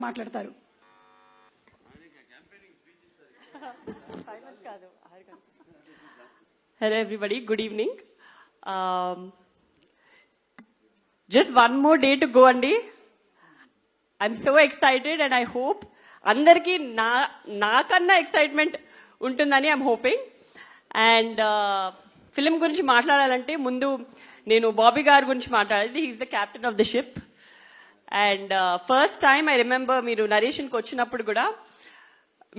మాట్లాడతారు. Hello everybody, good evening. Just one more day to go andi. I'm so excited and I hope అందరికీ నాకన్నా excitement ఉంటుందని I'm hoping. And film గురించి మాట్లాడాలంటే ముందు నేను బాబీ గారి గురించి మాట్లాడాలి. He's the captain of the ship. And first time I remember మీరు నరేషన్కి వచ్చినప్పుడు కూడా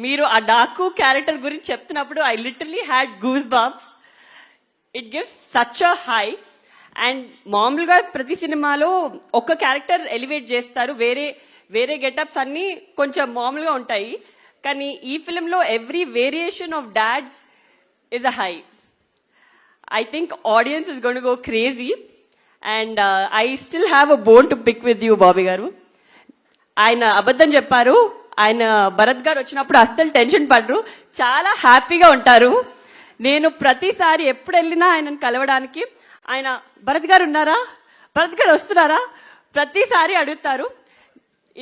మీరు ఆ డాకు క్యారెక్టర్ గురించి చెప్తున్నప్పుడు I literally had goose bumps. It gives such a high. And మామూలుగా ప్రతి సినిమాలో ఒక క్యారెక్టర్ ఎలివేట్ చేస్తారు, వేరే వేరే గెటప్స్ అన్నీ కొంచెం మామూలుగా ఉంటాయి. కానీ ఈ ఫిలింలో every variation of dads is a high. I think audience is going to go crazy and I still have a bone to pick with you, Bobby garu. ఆయన అబద్ధం చెప్పారు. ఆయన భరత్ గారు వచ్చినప్పుడు అస్సలు టెన్షన్ పడరు, చాలా హ్యాపీగా ఉంటారు. నేను ప్రతిసారి ఎప్పుడు వెళ్ళినా ఆయనను కలవడానికి ఆయన భరత్ గారు ఉన్నారా, భరత్ గారు వస్తున్నారా ప్రతిసారి అడుగుతారు.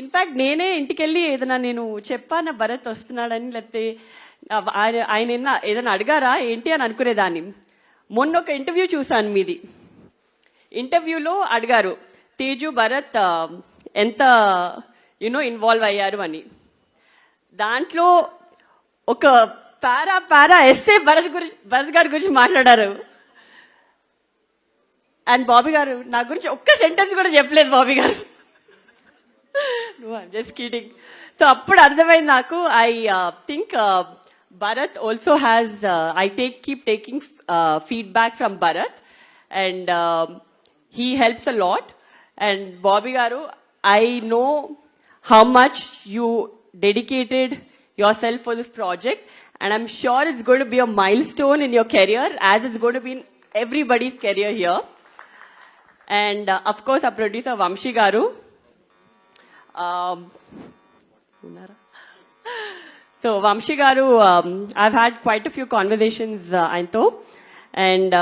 ఇన్ఫాక్ట్ నేనే ఇంటికి వెళ్ళి ఏదైనా నేను చెప్పానా భరత్ వస్తున్నాడని, లేకపోతే ఆయన ఏదైనా అడిగారా ఏంటి అని అనుకునేదాన్ని. మొన్న ఒక ఇంటర్వ్యూ చూశాను మీది. ఇంటర్వ్యూలో అడిగారు తేజు భరత్ ఎంత ఇన్వాల్వ్ అయ్యారు అని. దాంట్లో ఒక పారా ఎస్సే భరత్ గారి గురించి మాట్లాడారు. అండ్ బాబీ గారు నా గురించి ఒక్క సెంటెన్స్ కూడా చెప్పలేదు బాబీ గారు. Just kidding. సో అప్పుడు అర్థమైంది నాకు. I think Bharat also has, keep taking feedback from Bharat and he helps a lot. And Bobby Garu, I know how much you dedicated yourself for this project and I'm sure it's going to be a milestone in your career as it's going to be in everybody's career here. And of course our producer Vamshi Garu. So Vamshi Garu, I've had quite a few conversations ఆయనతో. And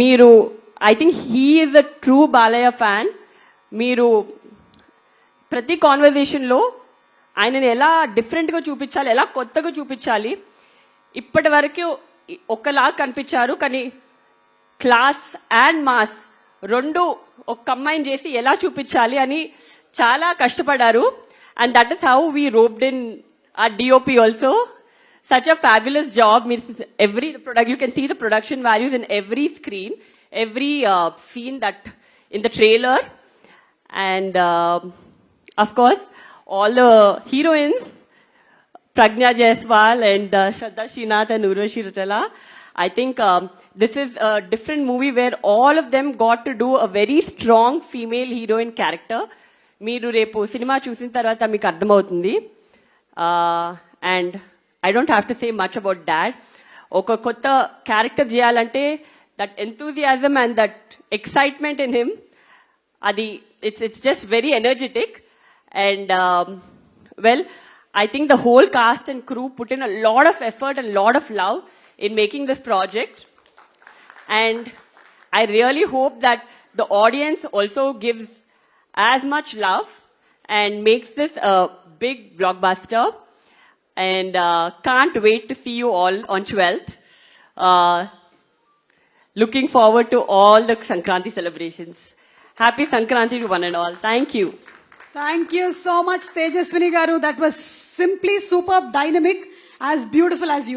మీరు, I think he is a true Balaya fan. మీరు ప్రతి కాన్వర్జేషన్లో ఆయనని ఎలా డిఫరెంట్గా చూపించాలి, ఎలా కొత్తగా చూపించాలి, ఇప్పటి వరకు ఒకలా కనిపించారు కానీ క్లాస్ అండ్ మాస్ రెండు ఒక కంబైన్ చేసి ఎలా చూపించాలి అని చాలా కష్టపడారు. And that is how we roped in our DOP also. Such a fabulous job. Every product, you can see the production values in every screen, every scene that in the trailer. And of course, all the heroines, Pragna Jaiswal and Shraddha Srinath and Urvashi Rautela. I think this is a different movie where all of them got to do a very strong female heroine character. మీరు రేపు cinema చూసిన తర్వాత మీకు అర్థమవుతుంది. And I don't have to say much about dad. ఒక కొత్త character చేయాలంటే that enthusiasm and that excitement in him, అది it's just very energetic. And well, I think the whole cast and crew put in a lot of effort and lot of love in making this project. And I really hope that the audience also gives as much love and makes this a big blockbuster. And can't wait to see you all on 12th. Looking forward to all the Sankranti celebrations. Happy Sankranti to one and all. Thank you. Thank you so much, Tejaswini Garu. That was simply superb, dynamic, as beautiful as you.